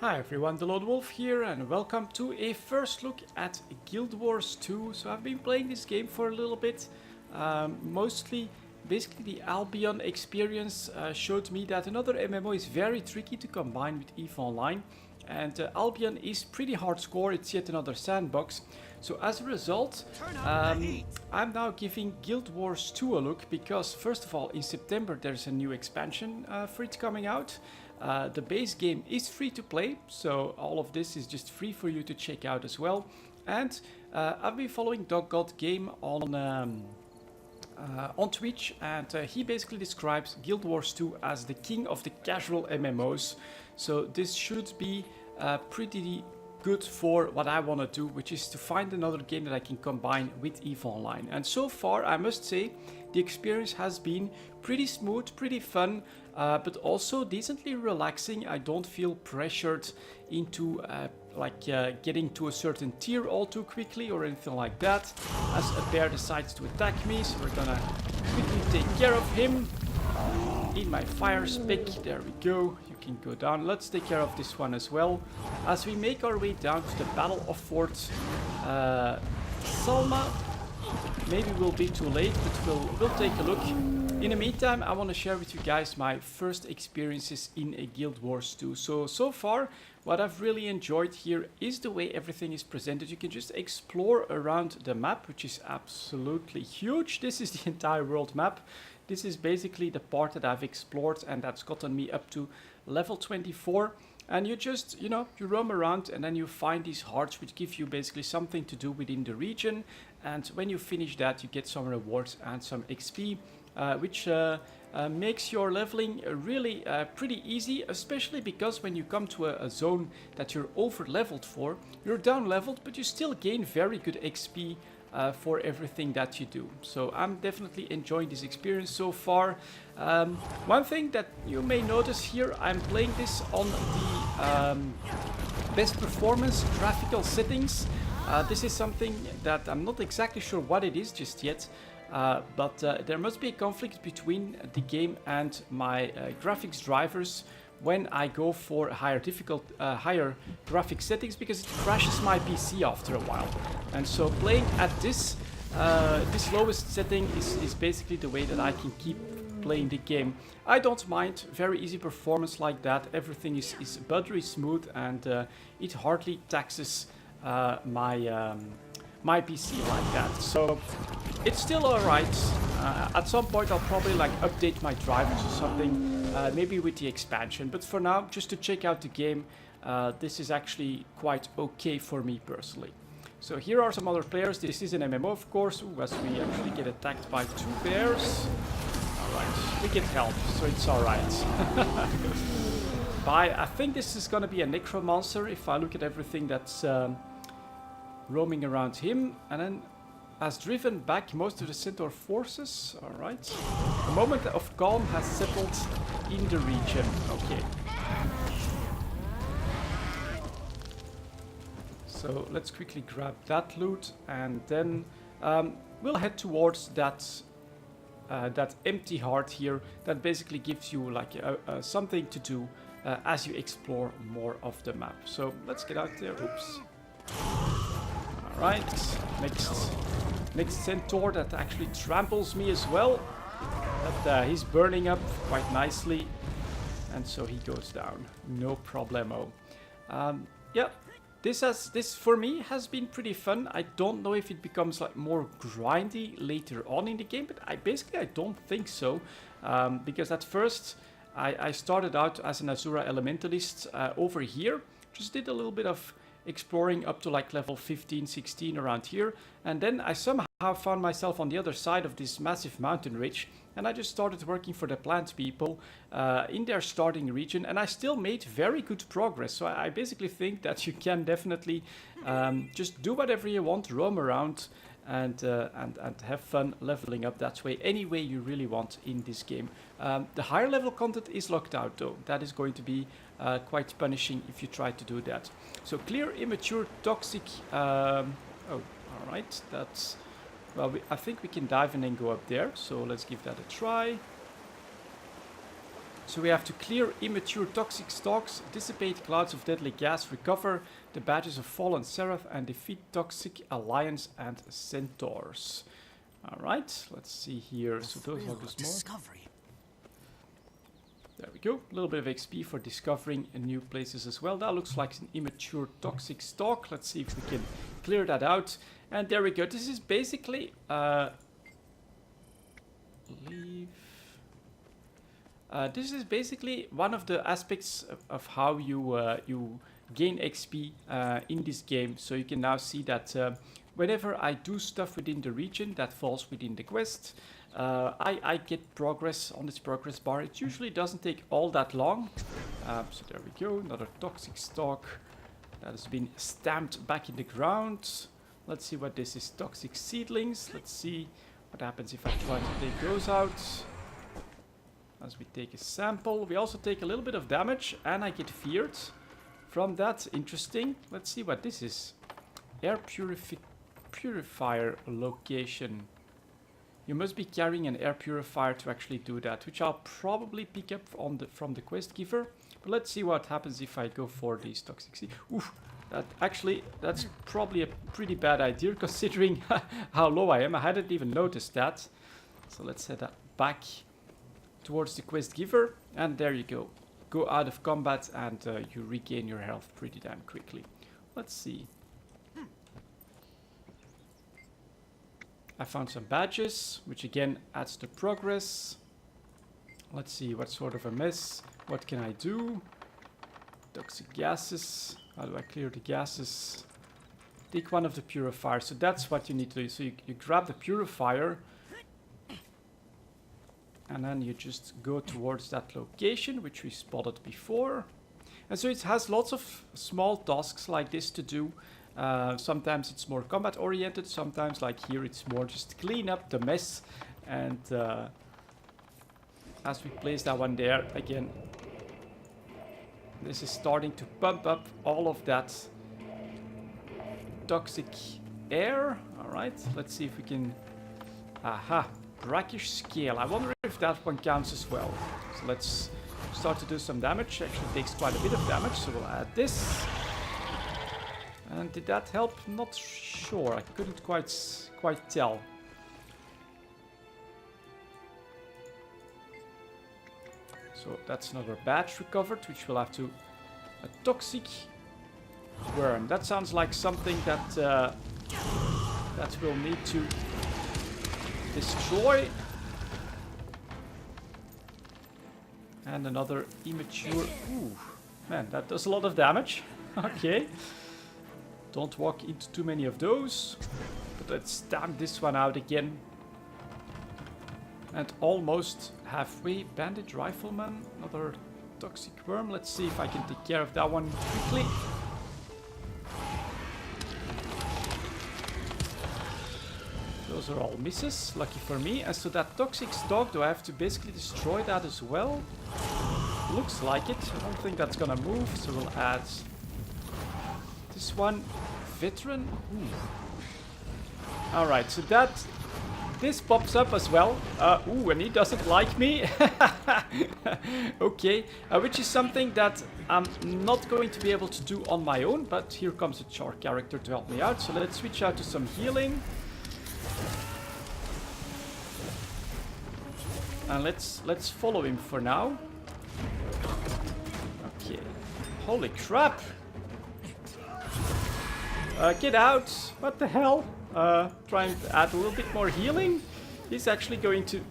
Hi everyone, delonewolf here and welcome to a first look at Guild Wars 2. So I've been playing this game for a little bit, basically the Albion experience showed me that another MMO is very tricky to combine with EVE Online. And Albion is pretty hardcore, it's yet another sandbox. So as a result, I'm now giving Guild Wars 2 a look because first of all in September there's a new expansion for it coming out. The base game is free to play, so all of this is just free for you to check out as well. And I've been following DogGod Game on Twitch, and he basically describes Guild Wars 2 as the king of the casual MMOs. So this should be pretty good for what I want to do, which is to find another game that I can combine with EVE Online. And so far, I must say, the experience has been pretty smooth, pretty fun, but also decently relaxing. I don't feel pressured into getting to a certain tier all too quickly or anything like that, as a bear decides to attack me, so we're gonna quickly take care of him. In my fire spick, there we go, you can go down. Let's take care of this one as well, as we make our way down to the Battle of Fort Salma. Maybe we'll be too late, but we'll take a look. In the meantime, I want to share with you guys my first experiences in a Guild Wars 2. So far, what I've really enjoyed here is the way everything is presented. You can just explore around the map, which is absolutely huge. This is the entire world map. This is basically the part that I've explored, and that's gotten me up to level 24. And you just, you roam around and then you find these hearts which give you basically something to do within the region. And when you finish that, you get some rewards and some XP, which makes your leveling really pretty easy, especially because when you come to a zone that you're over leveled for, you're down leveled, but you still gain very good XP for everything that you do. So I'm definitely enjoying this experience so far. One thing that you may notice here, I'm playing this on the best performance graphical settings. This is something that I'm not exactly sure what it is just yet, but there must be a conflict between the game and my graphics drivers when I go for higher graphic settings, because it crashes my PC after a while. And so playing at this lowest setting is basically the way that I can keep playing the game. I don't mind, very easy performance like that. Everything is buttery smooth, and it hardly taxes my PC like that. So it's still alright. At some point I'll probably update my drivers or something, maybe with the expansion, but for now, just to check out the game, this is actually quite okay for me personally. So here are some other players. This is an MMO, of course. Ooh, as we actually get attacked by two bears. Alright, we get help, so it's alright. I think this is gonna be a necromancer if I look at everything that's roaming around him, and then has driven back most of the Centaur forces. Alright. A moment of calm has settled in the region. Okay. So let's quickly grab that loot, and then we'll head towards that empty heart here that basically gives you something to do as you explore more of the map. So let's get out there. Oops. Alright, next Centaur that actually tramples me as well. But he's burning up quite nicely, and so he goes down. No problemo. Yeah, this for me has been pretty fun. I don't know if it becomes more grindy later on in the game, but I don't think so, because at first I started out as an Azura Elementalist over here. Just did a little bit of exploring up to level 15, 16 around here, and then I somehow found myself on the other side of this massive mountain ridge, and I just started working for the plant people in their starting region, and I still made very good progress. So I basically think that you can definitely just do whatever you want, roam around, and have fun leveling up that way, any way you really want in this game. The higher level content is locked out though. That is going to be quite punishing if you try to do that. So clear, immature, toxic. Oh, alright, that's... Well, I think we can dive in and go up there, so let's give that a try. So we have to clear immature toxic stalks, dissipate clouds of deadly gas, recover the badges of fallen seraph, and defeat toxic alliance and centaurs. Alright, let's see here. So those are the small. There we go. A little bit of XP for discovering new places as well. That looks like an immature toxic stalk. Let's see if we can clear that out. And there we go. This is basically this is basically one of the aspects of how you gain XP in this game. So you can now see that whenever I do stuff within the region that falls within the quest, I get progress on this progress bar. It usually doesn't take all that long. So there we go, another toxic stalk that has been stamped back in the ground. Let's see what this is. Toxic seedlings. Let's see what happens if I try to take those out. As we take a sample, we also take a little bit of damage, and I get feared from that. Interesting. Let's see what this is. Air purifier location. You must be carrying an air purifier to actually do that, which I'll probably pick up on from the quest giver. But let's see what happens if I go for these toxic seeds. Oof, that's probably a pretty bad idea considering how low I am. I hadn't even noticed that. So let's head back towards the quest giver, and there you go. Go out of combat and you regain your health pretty damn quickly. Let's see. I found some badges, which again adds to progress. Let's see what sort of a mess. What can I do? Toxic gases. How do I clear the gases? Take one of the purifiers. So that's what you need to do. So you grab the purifier, and then you just go towards that location, which we spotted before. And so it has lots of small tasks like this to do. Sometimes it's more combat oriented, sometimes like here it's more just clean up the mess. And as we place that one there, again, this is starting to pump up all of that toxic air. Alright, let's see if we can... Aha! Brackish scale. I wonder if that one counts as well. So let's start to do some damage. Actually takes quite a bit of damage, so we'll add this. And did that help? Not sure. I couldn't quite tell. So that's another badge recovered, which we'll have to... A toxic worm. That sounds like something that that we'll need to destroy. And another immature... Ooh, man, that does a lot of damage. Okay. Don't walk into too many of those. But let's stamp this one out again. And almost halfway. Bandit Rifleman. Another toxic worm. Let's see if I can take care of that one quickly. Those are all misses. Lucky for me. And so that toxic stalk, do I have to basically destroy that as well? Looks like it. I don't think that's gonna move. So we'll add this one. Veteran. Alright, so this pops up as well. Ooh, and he doesn't like me. Okay, which is something that I'm not going to be able to do on my own, but here comes a char character to help me out. So let's switch out to some healing. And let's follow him for now. Okay. Holy crap! Get out! What the hell? Trying to add a little bit more healing. He's actually going to...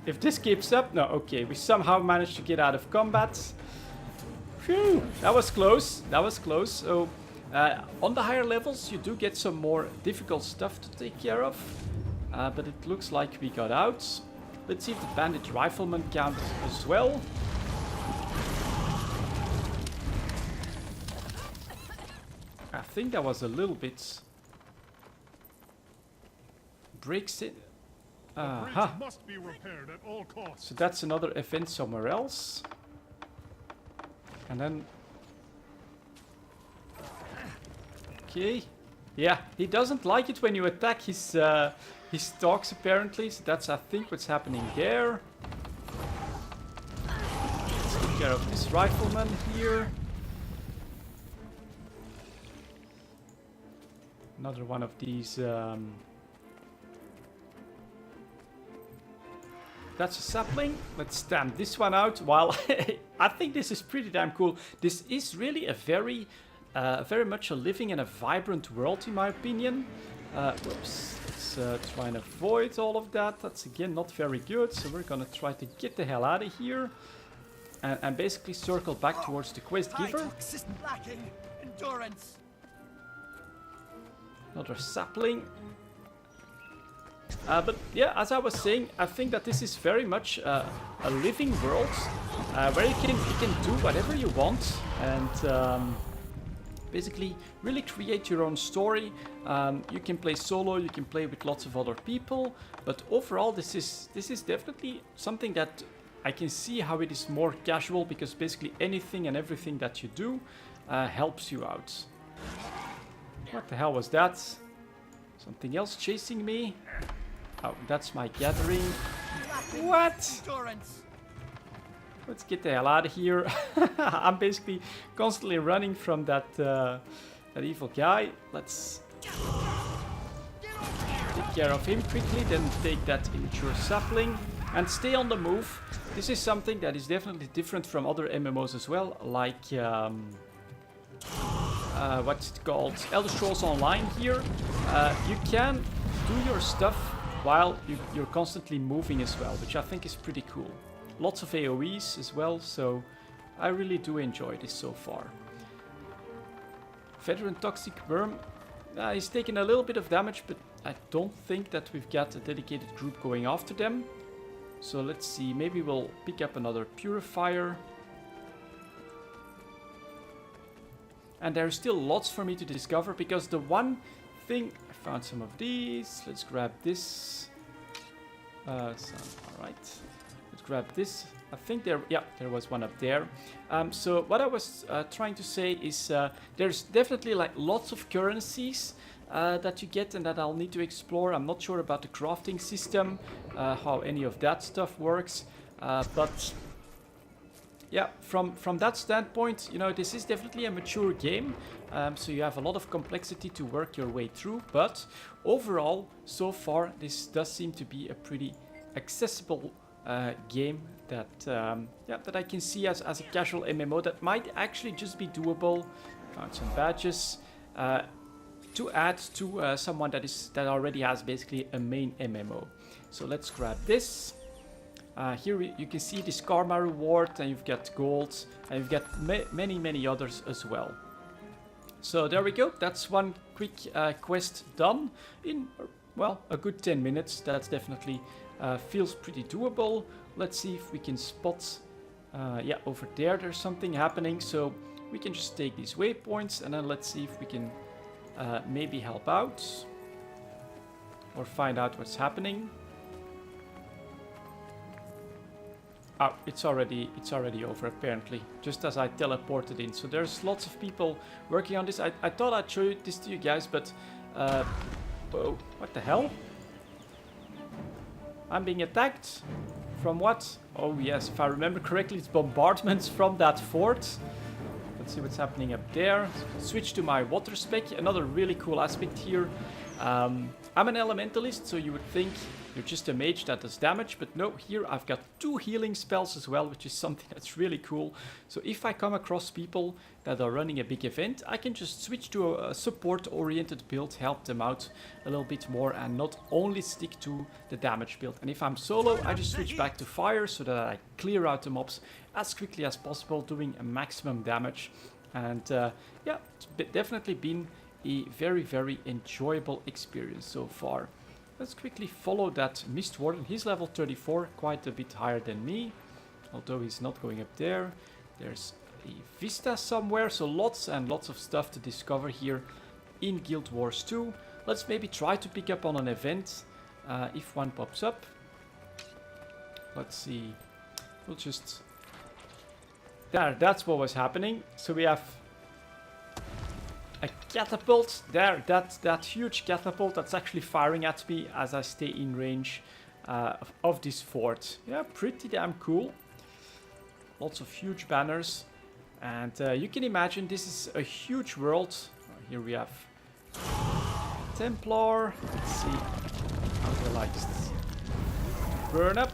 If this keeps up... No, okay. We somehow managed to get out of combat. Phew! That was close. That was close. So, on the higher levels, you do get some more difficult stuff to take care of. But it looks like we got out. Let's see if the Bandit Rifleman counts as well. I think that was a little bit... breaks it. Must be repaired at all costs. So that's another event somewhere else. And then... Okay. Yeah, he doesn't like it when you attack his stalks apparently. So that's, I think, what's happening there. care of this rifleman here. Another one of these. That's a sapling. Let's stamp this one out. While I think this is pretty damn cool. This is really a very much a living and a vibrant world, in my opinion. Whoops. Let's try and avoid all of that. That's again not very good. So we're gonna try to get the hell out of here and basically circle back towards the quest giver. Another sapling. But yeah, as I was saying, I think that this is very much a living world where you can do whatever you want and basically really create your own story. You can play solo, you can play with lots of other people, but overall this is definitely something that I can see how it is more casual, because basically anything and everything that you do helps you out. What the hell was that? Something else chasing me? Oh, that's my gathering. What? Let's get the hell out of here. I'm basically constantly running from that evil guy. Let's take care of him quickly, then take that immature sapling and stay on the move. This is something that is definitely different from other MMOs as well, like what's it called? Elder Scrolls Online here. You can do your stuff while you're constantly moving as well, which I think is pretty cool. Lots of AoEs as well, so I really do enjoy this so far. Veteran Toxic Worm, he's taking a little bit of damage, but I don't think that we've got a dedicated group going after them. So let's see, maybe we'll pick up another Purifier. And there's still lots for me to discover, because the one thing... I found some of these. Let's grab this. Alright. Let's grab this. I think there was one up there. So what I was trying to say is there's definitely like lots of currencies that you get and that I'll need to explore. I'm not sure about the crafting system, how any of that stuff works. But yeah, from that standpoint, you know, this is definitely a mature game. So you have a lot of complexity to work your way through. But overall, so far, this does seem to be a pretty accessible game that that I can see as a casual MMO that might actually just be doable. Found some badges to add to someone that already has basically a main MMO. So let's grab this. Here you can see this karma reward, and you've got gold, and you've got many others as well. So there we go. That's one quick quest done in, well, a good 10 minutes. That's definitely feels pretty doable. Let's see if we can spot, yeah, over there there's something happening. So we can just take these waypoints and then let's see if we can maybe help out or find out what's happening. Oh, it's already over apparently, just as I teleported in. So there's lots of people working on this. I thought I'd show this to you guys, but whoa, what the hell? I'm being attacked? From what? Oh yes, if I remember correctly, it's bombardments from that fort. Let's see what's happening up there. Switch to my water spec. Another really cool aspect here. I'm an elementalist, so you would think you're just a mage that does damage, but no, here I've got 2 healing spells as well, which is something that's really cool. So if I come across people that are running a big event, I can just switch to a support-oriented build, help them out a little bit more, and not only stick to the damage build. And if I'm solo, I just switch back to fire so that I clear out the mobs as quickly as possible, doing a maximum damage. And yeah, it's definitely been a very enjoyable experience so far. Let's quickly follow that Mist Warden. He's level 34, quite a bit higher than me, although he's not going up there. There's a vista somewhere, so lots and lots of stuff to discover here in Guild Wars 2. Let's maybe try to pick up on an event if one pops up. Let's see. We'll just... There, that's what was happening. So we have a catapult there, that huge catapult that's actually firing at me as I stay in range of this fort. Yeah, pretty damn cool. Lots of huge banners. And you can imagine this is a huge world. Here we have Templar. Let's see how they like to burn up.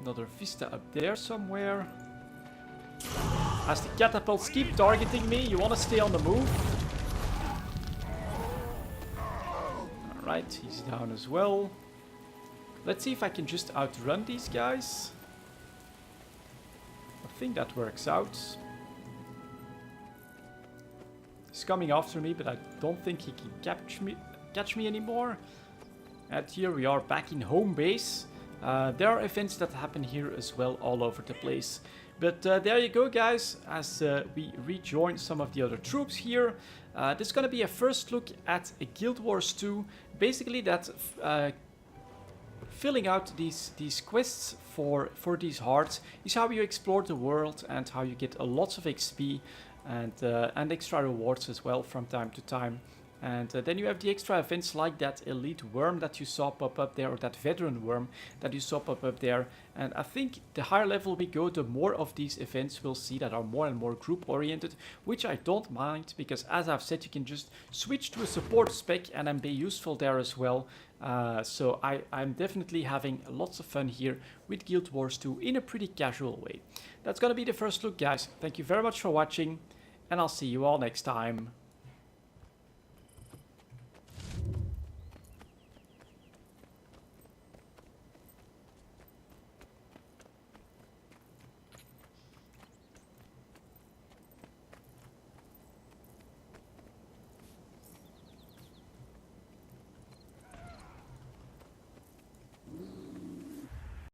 Another Vista up there somewhere. As the catapults keep targeting me, you want to stay on the move. Alright, he's down as well. Let's see if I can just outrun these guys. I think that works out. He's coming after me, but I don't think he can catch me anymore. And here we are back in home base. There are events that happen here as well all over the place. But there you go, guys, as we rejoin some of the other troops here. This is going to be a first look at a Guild Wars 2. Basically, that's filling out these quests for these hearts is how you explore the world and how you get lots of XP and extra rewards as well from time to time. And then you have the extra events like that elite worm that you saw pop up there, or that veteran worm that you saw pop up there. And I think the higher level we go, the more of these events we'll see that are more and more group oriented, which I don't mind, because as I've said, you can just switch to a support spec and then be useful there as well. So I'm definitely having lots of fun here with Guild Wars 2 in a pretty casual way. That's gonna be the first look, guys. Thank you very much for watching, and I'll see you all next time.